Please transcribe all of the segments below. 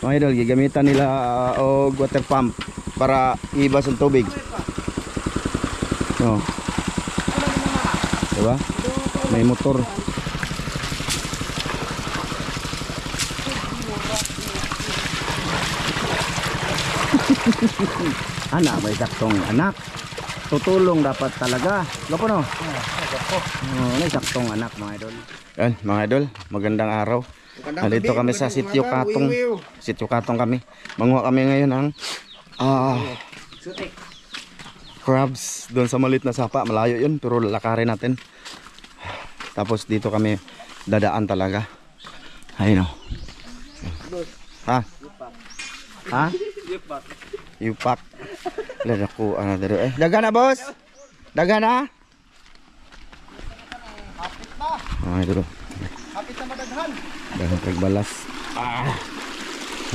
Mga idol, gigamitan nila og water pump para ibas ang tubig. No. Diba? May motor. Anak, may saktong anak. Tutulong dapat talaga. Gapo no? May saktong anak mga idol. Yan mga idol, magandang araw. Nandito kami sa Sitio Katong. Sitio Katong kami. Manguha kami ngayon ng crabs doon sa maliit na sapa. Malayo yun pero lakarin natin. Tapos dito kami dadaan talaga. Ayun o. Ha? Ha? Yupak. Lada ko ano dito eh. Daga na boss. Daga na. Ay dito. Kapit na madaghan. Dagan pagbalas.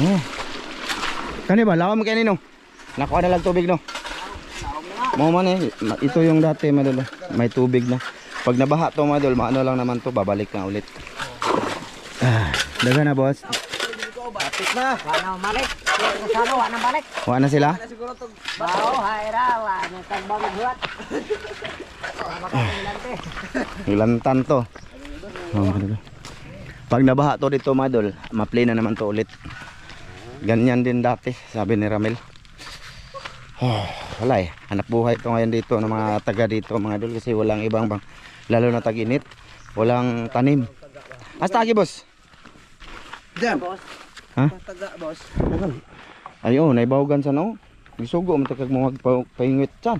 Oh. Kani ba lawam kay nino? Nakuha na lang tubig no. Mo man eh. Ito yung dati madol. May tubig na. Pag nabaha to madol, maano lang naman to, babalik na ulit. Daga na boss. Kapit na. Wala malik. Wala balik. Wala na sila? Bao, haira, wala tagbang buhat. Ilantan to. Pag nabaha to dito madol, ma-play na naman to ulit. Ganyan din dati, sabi ni Ramel. Wala eh, hanap buhay to ngayon dito ng mga taga dito mga idol kasi walang ibang bang, lalo na tag-init, walang tanim. Hasta lagi boss? Diyan boss. Ha? Taga boss. Ayun, naibawagan sa no. Gisugo man takag mo magpaingwit chan.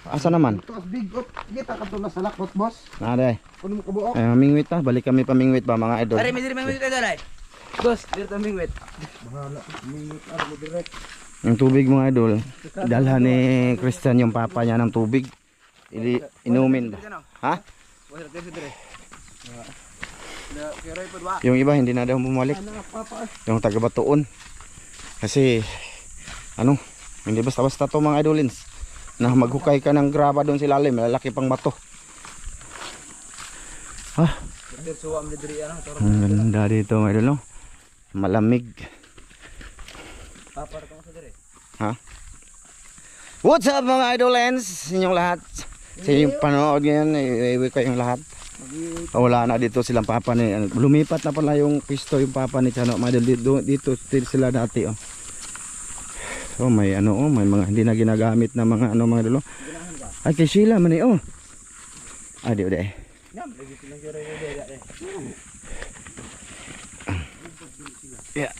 Asa naman? Ito big up. Kita ka to na sa lakot boss. Nada eh. Kuno mo kabuok. Ay, mamingwit ta, balik kami pamingwit ba mga idol. Are, may diri mingwit tayo dalay. Boss, diri ta mingwit. Bahala. Minute mo direct. Yung tubig mga idol, dalhan ni Christian yung papa niya ng tubig. Inumin ba? Ha? Boss, diri diri. Da kiray pud ba? Yung iba hindi na daw bumalik. Yung taga Batuon. Kasi ano, hindi basta-basta to mga idolins. Na maghukay ka ng graba doon sa ilalim, malalaki pang bato. Ha? Diri suwam diri ano, toro. Ang ganda dito mga idol, no? Malamig. Papar ka mo sa diri. Ha? What's up mga idolens? Sa inyong lahat. Sa inyong panood ngayon, iwi kayong lahat. Wala na dito silang papa ni, lumipat na pala yung pisto yung papa ni Chano. Mga idol, dito sila dati oh. So may ano oh, may mga hindi na ginagamit na mga ano mga idol. Ay kay Sheila man eh oh. Ah di uday. Yeah.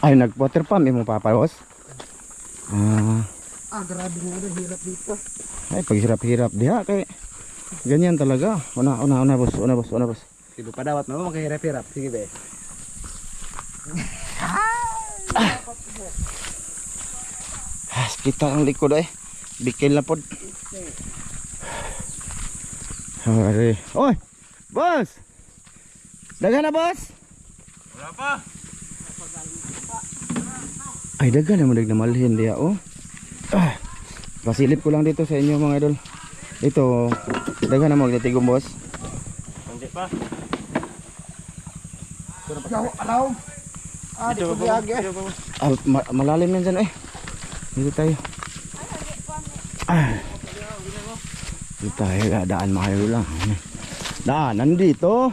Ay nag-water pump mo papa boss. Grabe nga hirap dito. Ay paghirap-hirap diha kay ganyan talaga. Una boss, una boss. Sibo padawat mo makahirap-hirap. Sige be. Kita ang likod eh. Bikil na pod. Ay, oy, boss. Daga na boss. Wala pa. Ay daga na mo malhin diya oh. Pasilip ko lang dito sa inyo mga idol. Dito, daga na mo tigom boss. Hindi pa. Alaw. Di ko biyage. Malalim yan dyan eh. Dito tayo. Dito tayo, daan mga idol lang. Daan, nandito.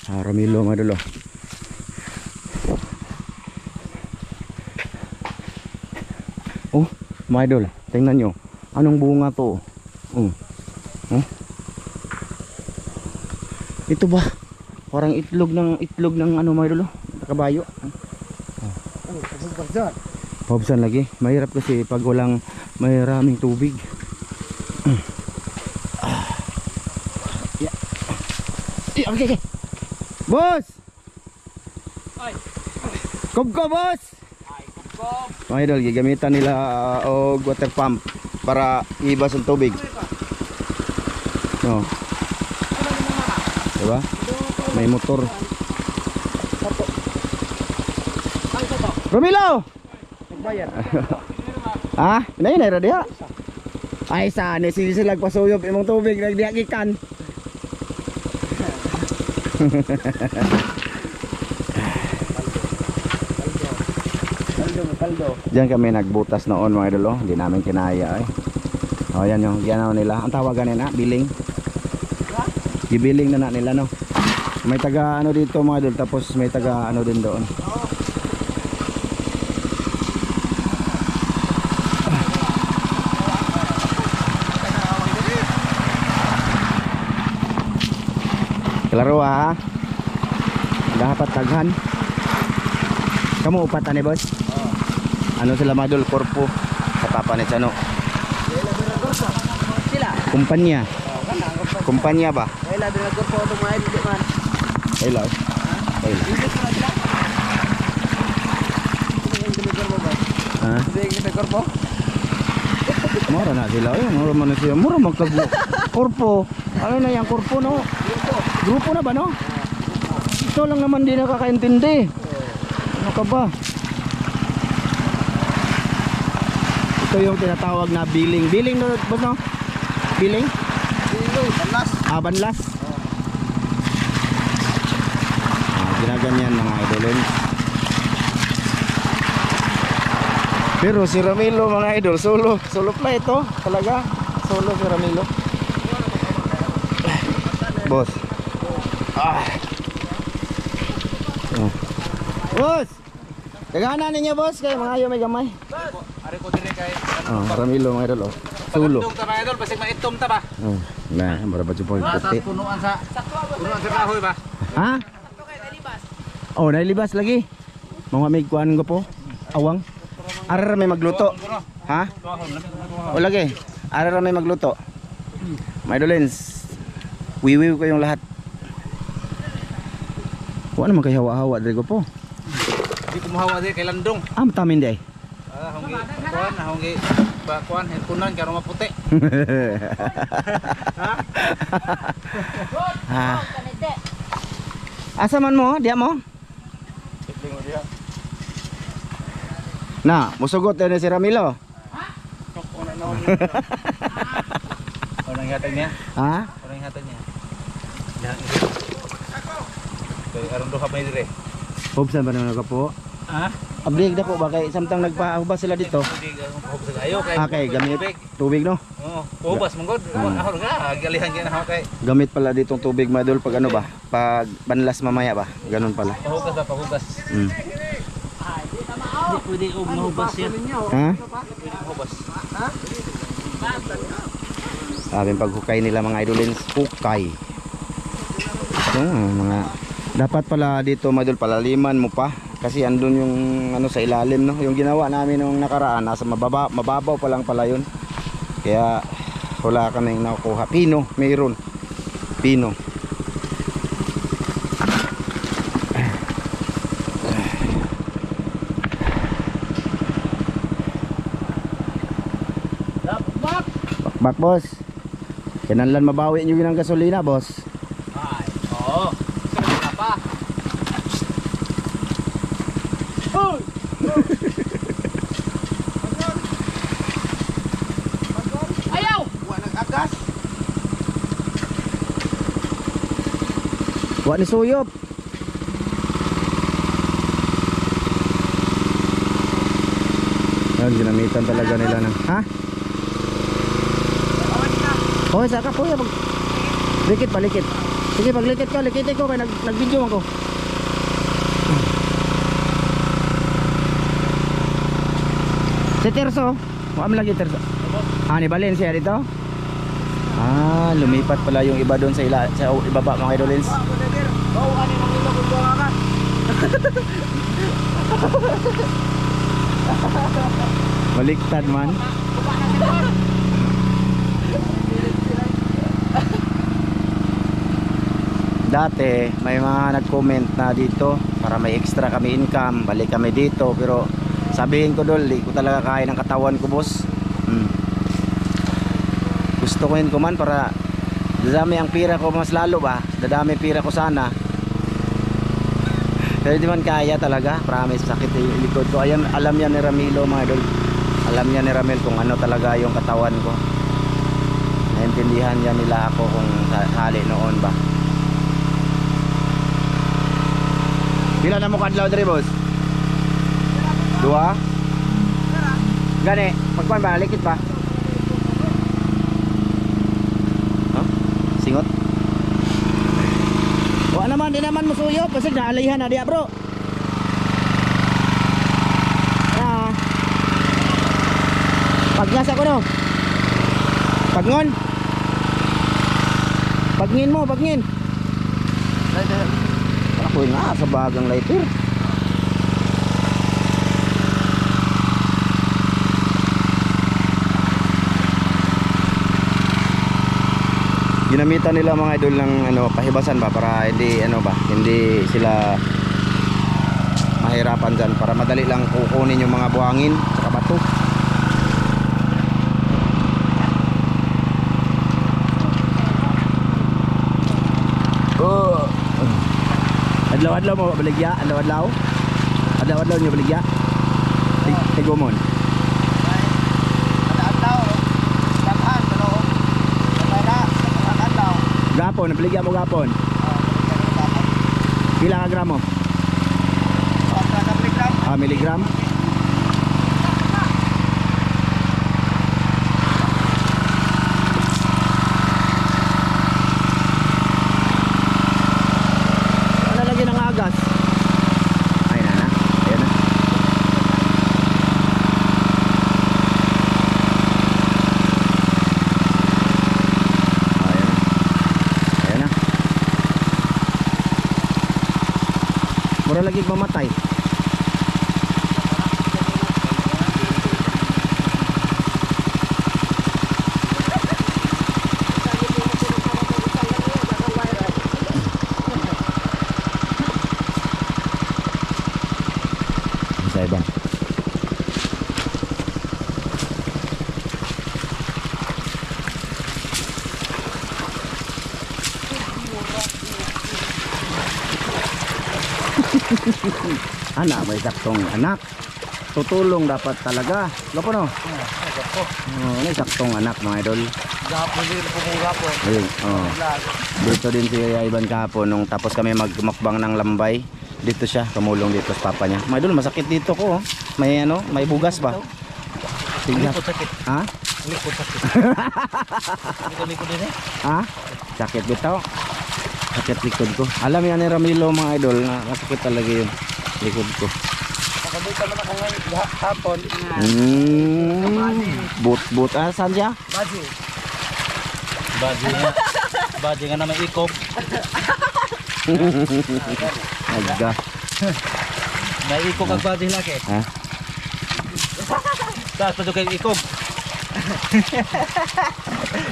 Ramilo mga idol. Oh, mga idol, tingnan nyo. Anong bunga to? Ito ba? Parang itlog ng ano mga idol. Kabayo. Pabsan lagi. Mahirap kasi pag walang maraming tubig. Okay. Boss! Ay. Kubko boss! Ay, kubkob. Mga idol, gigamitan nila og water pump para ibas ang tubig. No. Diba? May motor. Romilo! Nagbayad. Ha? Nay ra diha. Ay sana sila pasuyob imong tubig nagdiha gikan. Kaldo. Diyan kami nagbutas noon mga idol, oh. Hindi namin kinaya eh. Oh, yan yung ginawa nila. Ang tawagan nila, biling. Gibiling na nila, no. May taga ano dito mga idol, tapos may taga ano din doon. Klaro ha. Dapat taghan. Kamu upat ani boss? Ano sila mga idol, korpo sa papa ni Chano. Sila. Kumpanya. Kumpanya ba? Kaya labi na korpo itong mga hindi man. Hello. Hello. Hindi ko na sila. Hindi ko korpo ba? Ha? Hindi ko korpo. Mura na sila. Mura man na sila. Mura magkag korpo. Ano na yung korpo, no? Grupo na ba, no? Ito lang naman di nakakaintindi. Ano ka ba? Ito yung tinatawag na billing. Billing, no? Boss, no? Billing? Banlas. Ah, banlas. Ginaganyan mga idolin. Pero si Ramilo mga idol, solo play ito talaga. Solo si Ramilo. Boss. Oh. Boss. Dagana ninyo boss kay mga ayo may gamay. Ari ko dire kay Oh, Ramilo mga idol, oh. Solo. Pagandong ta mga idol, basig maitom ta ba? Oh, nah, berapa cupoy Sa puti. punuan sa kahoy ba? Ha? Oh, nailibas lagi. Mga may kuan ko po. Awang. Ara may magluto. Ha? O lagi. Ara may magluto. My dolens. Wiwiw ko yung lahat. Kuan naman kay hawa-hawa diri ko po. Di ko mahawa dire kay landong. Ah, matamin day. Honggi kuan, honggi ba kuan kunan karo maputi. Ha? Asa man mo? Diya mo? Na, musugot na si Ramilo. Orang hatag niya. Ha? Orang hatag niya. Kay aron do kapay dire. Hubsan ba naman ako po? Ha? Abdig na po ba kay samtang nagpahubas sila dito? Ayo kay Okay, gamit tubig no? Oh, hubas mong god. Ahor ga, galihan gyud na kay. Gamit pala ditong tubig madol pag ano ba? Pag banlas mamaya ba? Ganun pala. Pahugas ba pahugas. Mm. Di pwede og mahubas yan. Ha? Mahubas. Sabi paghukay nila mga idolins, hukay. Ito mga dapat pala dito madol palaliman mo pa kasi andun yung ano sa ilalim no, yung ginawa namin nung nakaraan nasa mababaw pa lang pala yun. Kaya wala kaming nakukuha. Pino, mayroon. Pino. Bakbak boss. Kinanlan mabawi nyo yun ang gasolina boss. Ay, oo. Sa pa. Ayaw! Wa nag-agas. Wa ni suyop. Yan, ginamitan talaga nila ng ha? Oh, saka po yan. Likit pa, likit. Sige, pag likit ko, likitin ko. Kaya nag-video ako. Si Terso. Mukhang lagi Terso. Ah, ni Valencia dito? Ah, lumipat pala yung iba doon sa ibaba mga idolins. Oh, ani nang ilo ko ka. Baliktad man. Dati may mga nag-comment na dito para may extra kami income, balik kami dito, pero sabihin ko dol, di ko talaga kaya ng katawan ko boss. Gusto ko yun kuman para dadami ang pira ko mas lalo ba, dadami pira ko sana. Pero di man kaya talaga, promise, sakit yung likod ko. Ayan, alam yan ni Ramilo mga idol. Alam niya ni Ramil kung ano talaga yung katawan ko. Naintindihan niya nila ako kung hali noon ba. Pila na mo kadlaw diri, boss? 2? Gani, pagkuan ba likit pa? Huh? Singot. Wa naman di naman musuyo, pasig na alayhan na diya, bro. Ah. Paglas ako no. Pagngon. Pagngin mo, pagngin. Ako nga sa bagang lighter. Ginamitan nila mga idol ng pahibasan ba para hindi sila mahirapan dyan, para madali lang kukunin yung mga buhangin sa bato. Oh. Adlaw-adlaw mo baligya, adlaw-adlaw. Adlaw-adlaw nyo baligya. Tigumon. Gapon, baligya mo gapon. Pila ka gramo? Miligram. Ano lagi ng agas? Ay na. Ayan na. Ayan na. Mura lagi mamatay. Sa iba. Anak, may saktong anak. Tutulong dapat talaga. Lopo no? May saktong anak mga idol. Gapon din po kung gapon. Ayun, dito din si Ivan kahapon nung tapos kami magmakbang ng Lambay. Dito siya, tumulong dito sa papa niya. Mga idol, masakit dito ko. May may bugas ba? Tingnan. Likod sakit. Ha? Likod sakit. Likod din eh. Ha? Sakit bitaw. Sakit likod ko. Alam yan ni Ramilo mga idol na masakit talaga yung likod ko. Nakabita man ako ngayon hapon. Boot. Saan siya? Baji. Baji nga na may ikog. Aga. May ikog ang baji laki. Ha? Taas pa kayo ikog.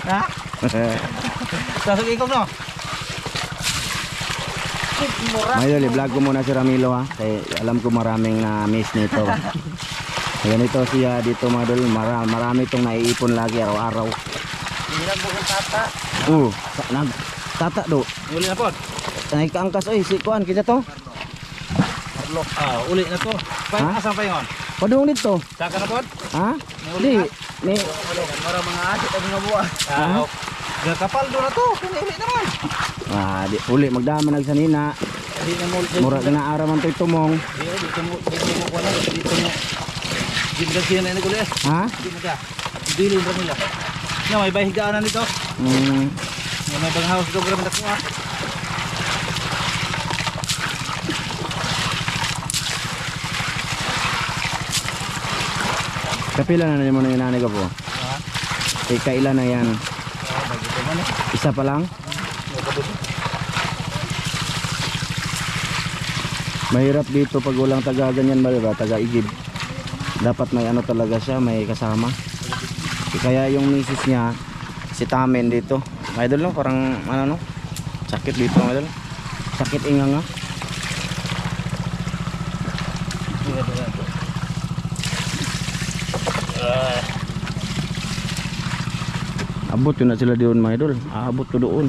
Ha? Taas ang ikog no? Mga idol, i-vlog ko muna si Ramilo ha. Kaya alam ko maraming na-miss nito. Ganito siya dito mga idol. Marami itong naiipon lagi araw-araw. Hirap mo kong tata. Tata do. Uli na po. Naik kaangkas oy, si kuan kita to. Uli na to. Ha? Asan pa yun? Padung dito. Saka na po? Ha? Di, ni Para mga asit at mga buwan. Kapal doon na to. Uli naman. di uli magdama nagsanina. Hindi na mo. Mura ka na araman to'y tumong. Dito mo kuha na. Dito mo. Gindag siya na uli. Ha? Hindi mo ka. Bilin pa nila. May bahigdaanan dito. May bang house ko grabe nakuha. Kapila na mo na yung nanay ko po. Ha? Kailan na yan? Bagito man eh. Isa pa lang? Mahirap dito pag walang taga ganyan ba, diba? Taga igib. Dapat may talaga siya, may kasama. Kaya yung misis niya, si Tamen dito. Idol no, parang sakit dito idol. Sakit inga nga. Abot yun na sila doon mga idol. Aabot ko doon.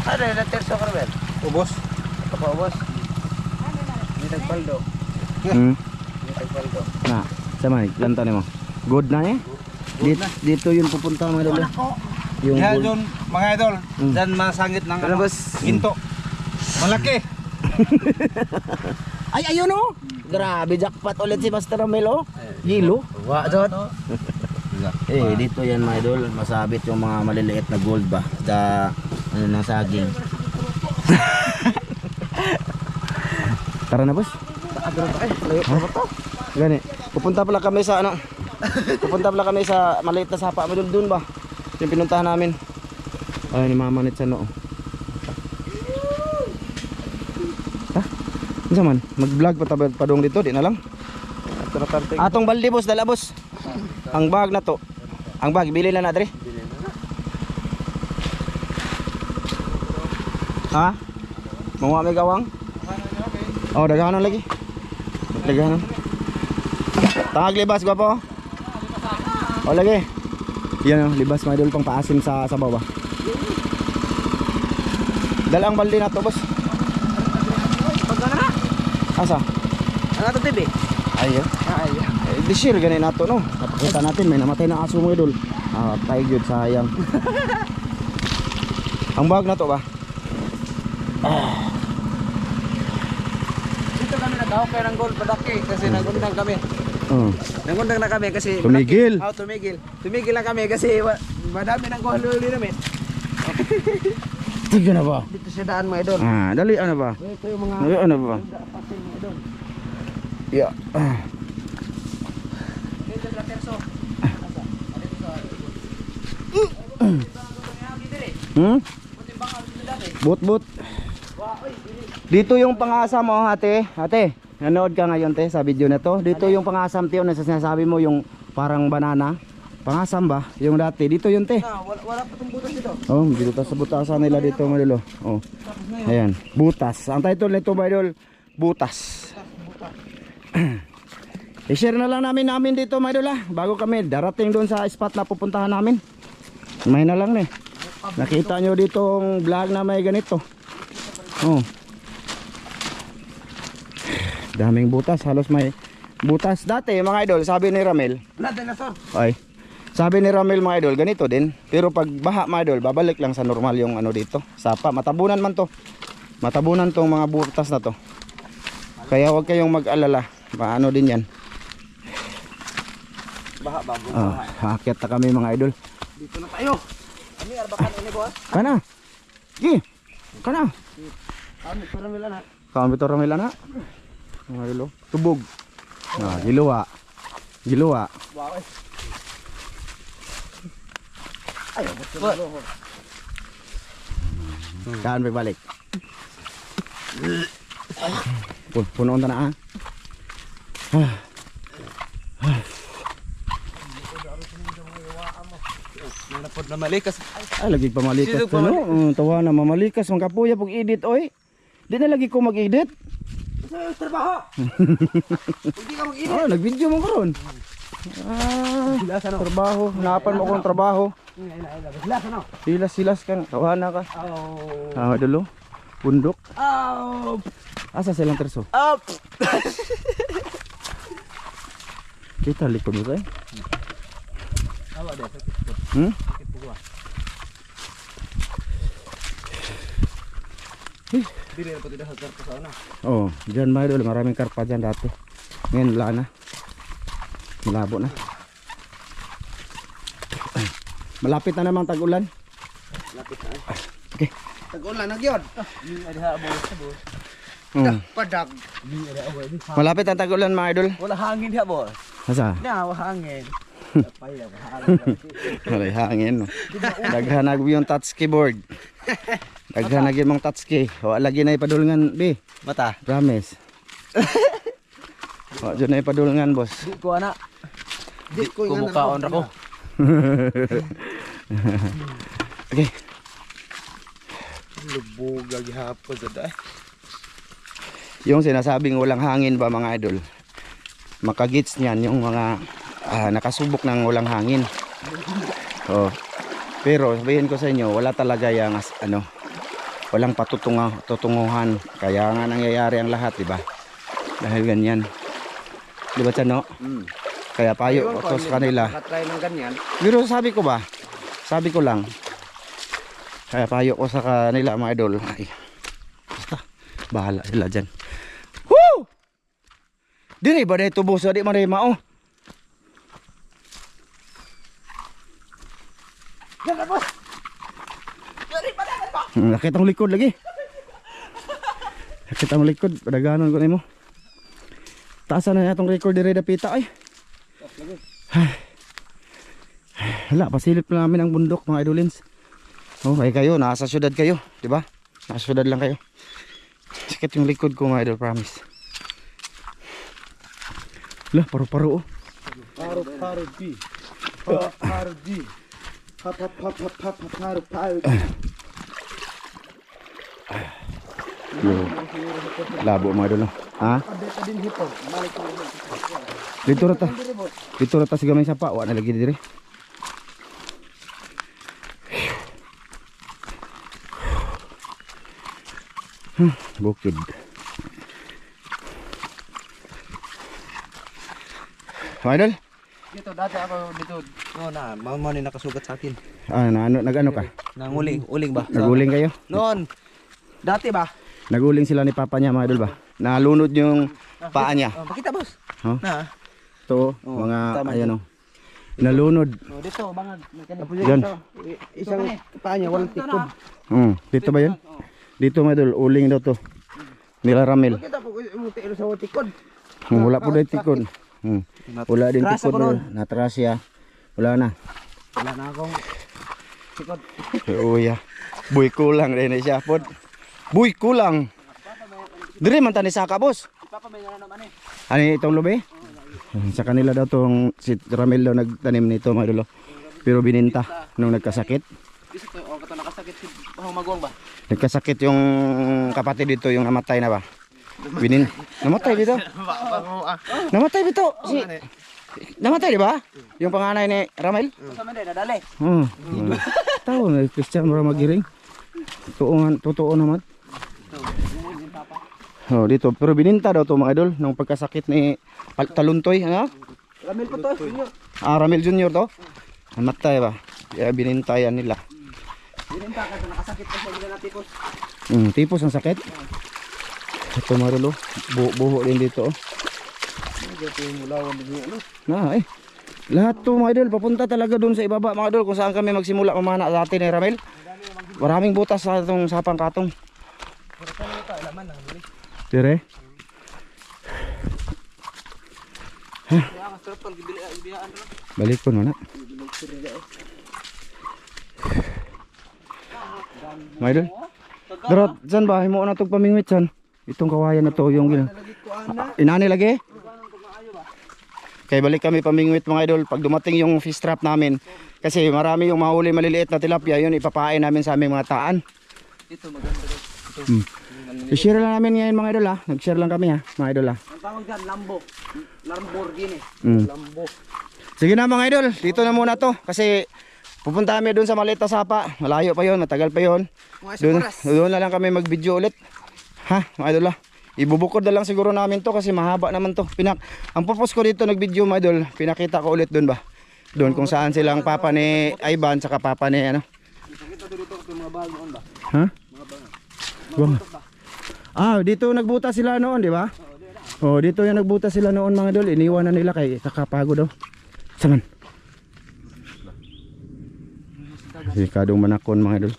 Ano yung naterso ka rin? Ubos? Ito pa ubos? Hindi nagpaldo. Hindi nagpaldo. Na, sama lanta mo. Good na eh. Dito yun pupunta mga idol. Yung Kaya gold. yun mga idol, dyan masangit ng ginto. Malaki. Ay, ayun oh. Grabe, jackpot ulit si Master Romel oh. Yelo. Wa jod. Dito yan mga idol, masabit yung mga maliliit na gold ba sa ano ng saging. Tara na boss. Layo pa to. Gani. Pupunta pala kami sa ano. Pupunta pala kami sa maliit na sapa mo doon ba. Yung pinuntahan namin. Ay ni Mama nit sa no. Ha? Unsa man? Mag-vlog pa dong dito, di na lang. Atong balde boss, dala boss. Ang bag na to. Ang bag bili na dre. Ha? Mga may gawang? Oh, daghanon lagi. Daghanon. Tangag libas gwapo. Oh, lagi. Yan oh, libas mga idol pang paasim sa sabaw ba. Dala ang balde na to, boss. Pagana na. Asa? Ano to TV? Ayo. This year ganun nato no. Napakita natin may namatay na aso mo idol. Patay gyud sayang. Ang bag na to ba? Dito kami nagahok kayo ng gold padaki kasi nagundang kami. Nagundang na kami kasi Tumigil. tumigil. Tumigil lang kami kasi madami nang kuhuli namin. Tiga na ba? Dito sa daan mga idol. Dali ano ba? Ito yung mga Dali ano ba? pasin mga idol. Yeah. Dito sa terso. But. Dito yung pangasam mo, ate. Ate, nanood ka ngayon te sa video na to. Dito yung pangasam te, na sinasabi mo yung parang banana. Pangasam ba? Yung dati. Dito yun te. Wala pa itong butas dito. Oh, dito ta sa butasan nila dito, mga idol. Oh. Ayan, butas. Ang title nito, mga idol, butas. I-share na lang namin dito, mga idol, bago kami darating doon sa spot na pupuntahan namin. May na lang eh. Nakita nyo ditong vlog na may ganito. Oh. Daming butas, halos may butas. Dati, mga idol, sabi ni Ramel. Wala dinosaur. Ay. Sabi ni Ramel mga idol, ganito din. Pero pag baha mga idol, babalik lang sa normal yung ano dito. Sapa, matabunan man to. Matabunan tong mga butas na to. Kaya huwag kayong mag-alala. Paano din yan. Baha bago. Hakit na kami mga idol. Dito na tayo. Kami arbakan ini boss. Kana. Gi. Kana. Kami para mila na. Kami to Ramel na. Mga idol, tubog. Giluwa. Giluwa. Wow. Kaan balik. Punoon ta na Nanapod na malikas. Ay, lagi pa malikas Sino to, no? Tawa na mamalikas. Ang kapuya pag edit, oy. Di na lagi ko mag-edit. Trabaho. Hindi ka mag-init. Nag-video mo karon. Trabaho. Hanapan mo akong trabaho. Silas ka. Tawana ka. Dulo. Bundok. Asa silang terso? Up. Kita likod mo tayo. Awa deh. Dili na po tidak sa karpa sa una. Oh, diyan mga idol, maraming karpa dyan dati. Ngayon wala na. Malabo na. Malapit na namang tag-ulan. Lapit na. Okay. Tag-ulan na gyud. Ni ada habo. Padag. Ni ada away. Malapit ang tag-ulan mga idol. Wala hangin diha boss. Asa? Na wala hangin. Paya Wala hangin. No? Daghanag yung touch keyboard. Daghanag yung touch key. Wala lagi na ipadulngan, bi. Mata. Promise. Wala dyan na ipadulngan, boss. Di ko ana. Di ko mukaon ra ko. Okay. Lubuga gihapon sa day. Yung sinasabing walang hangin ba mga idol? Makagits niyan yung mga nakasubok ng walang hangin. Oh. Pero sabihin ko sa inyo, wala talaga yung walang tutunguhan. Kaya nga nangyayari ang lahat, di ba? Dahil ganyan. Di ba, Chano? Kaya payo ko sa kanila. Nakatry ng ganyan. Pero sabi ko ba? Sabi ko lang. Kaya payo ko sa kanila mga idol. Ay, basta Bahala sila dyan. Woo! Diri ba dahil tubo sa di marima oh. Nakita ang likod lagi. Nakita ang likod. Padaganon ko na mo. Taasan na itong record diri dapita ay. Hala, pasilip na namin ang bundok mga idolins. Oh, ay kayo, nasa syudad kayo, di ba? Nasa syudad lang kayo. Sakit yung likod ko mga idol, promise. Lah, paru-paro oh. Paru-paro G. Paru-paro G. Paru-paro G. Labo mga idol. Ha? Dito rata. Dito rata sa gamay sapa, wa na lagi diri. Bukid. Mga idol? Dito dati ako dito. No na, mama ni nakasugat sa akin. Ah, nag-ano ka? Nanguling, uling ba? Naguling kayo? Noon. Dati ba? Naguling sila ni papa niya mga idol ba? Nalunod yung paa niya. Oh, pakita boss. Huh? Na. Ito, Oh, mga tama ayan oh. Nalunod. Oh, dito bangag. Yan. Isang paa niya walang tikod. Dito ba yan? Dito mga idol, uling daw to. Nila Ramil. Kita po umuti sa tikod. Wala po dahil tikod. Wala din Trasa tikod. ko nun. Natrasya. Wala na. Wala na akong tikod. Uya. Buy kulang rin na siya. Pod. Buy kulang. Dire man tani saka boss. Ipapamay na naman eh. Ano itong lubi? Sa kanila daw tong si Ramil daw nagtanim nito mga idol. Pero bininta nung nagkasakit. Bisa to o kato nakasakit si magwang ba? Nagkasakit yung kapatid dito, yung namatay na ba? Namatay dito. Namatay dito. Namatay di ba? Yung panganay ni Ramil? Sa man nadali. Tahu na Christian mura magiring. Totoo naman. Oh, dito pero bininta daw to mga idol nung pagkasakit ni Taluntoy, ano? Ramil po to, senior. Ah, Ramil Junior to. Namatay ba? Kaya binintayan nila. Bininta ka sa nakasakit pa siya na tipos. Tipos ang sakit. Ito marulo. Buho din dito oh. Dito yung mulawan din ano. Na lahat to mga idol papunta talaga doon sa ibaba mga idol kung saan kami magsimula mamana dati ni Ramil. Maraming butas sa itong sapang katong. Dire? Balik ko na. Mga idol. Darot, saan ba? Himo na itong pamingwit saan? Itong kawayan na to yung inani lagi? Kaya balik kami pamingwit mga idol pag dumating yung fish trap namin. Kasi marami yung mahuli maliliit na tilapia, yun ipapain namin sa aming mga taan. Ito maganda ito. I-share lang namin ngayon mga idol ha. Nag-share lang kami ha mga idol ha. Ang tawag dyan, Lambo. Lamborghini. Lambo. Sige na mga idol, dito na muna to. Kasi pupunta kami doon sa Maleta Sapa. Malayo pa yon, matagal pa yon. Doon na lang kami mag-video ulit. Ha mga idol ha. Ibubukod na lang siguro namin to kasi mahaba naman to. Ang purpose ko dito nag-video mga idol, pinakita ko ulit doon ba? Doon kung saan silang papa ni Ivan saka papa ni ano. Nakita dito yung mga bagoon ba? Ha? Mga bangan. Bang. Ah, dito nagbuta sila noon, di ba? Oh, dito yung nagbuta sila noon mga idol. Iniwan na nila kay kakapagod daw. Saman. Sikadong manakon mga idol.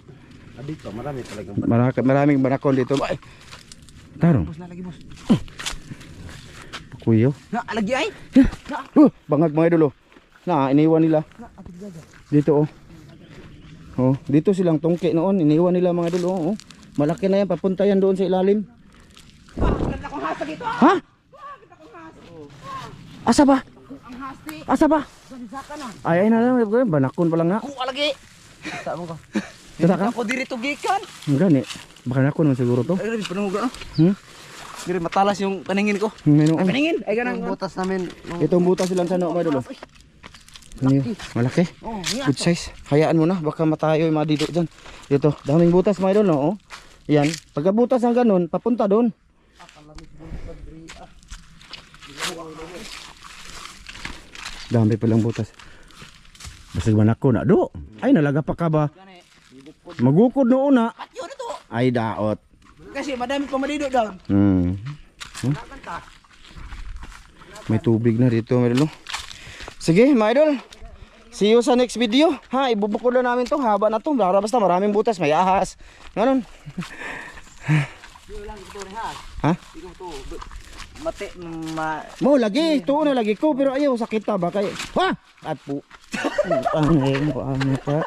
Dito, marami talagang Maraming manakon dito. Ay. Tarong. Boss na lagi boss. Kuyo. Na, lagi ay. Bangag mga idol oh. Na, iniwan nila. Dito oh. Oh, dito silang tungki noon, iniwan nila mga idol oh. Malaki na yan, papunta yan doon sa ilalim. Ganda kong hasa dito. Ha? Asa ba? Ang hasti. Asa ba? Saka na. Ay na lang, banakon pa lang nga. Lagi. Tama ko. Tata ka? Ako diri tugikan. Gani. Baka nakon man siguro to. Ay, panuga. Hmm? Diri matalas yung paningin ko. Meron. Paningin. Ay ganang butas namin. Itong butas silang sa mga idol. Malaki. Oh, Good size. Hayaan mo na, baka matayo yung mga dito dyan. Dito, daming butas mga idol no. Oh. Yan, pagkabutas ng ganun, papunta doon. Dami palang butas. Basig man ako na do. Ay nalaga pa ka ba? Magukod noon na. Ay daot. kasi madami pa malido down. May tubig na dito, Merlo. Sige, mga idol. See you sa next video. Ha, ibubukod na namin to. Haba na to. Basta maraming butas, may ahas. Ngayon. Ha? Mati, Mo lagi, tuon na lagi ko pero ayaw sakit ta ba kay. Ha! At po. Ano pa?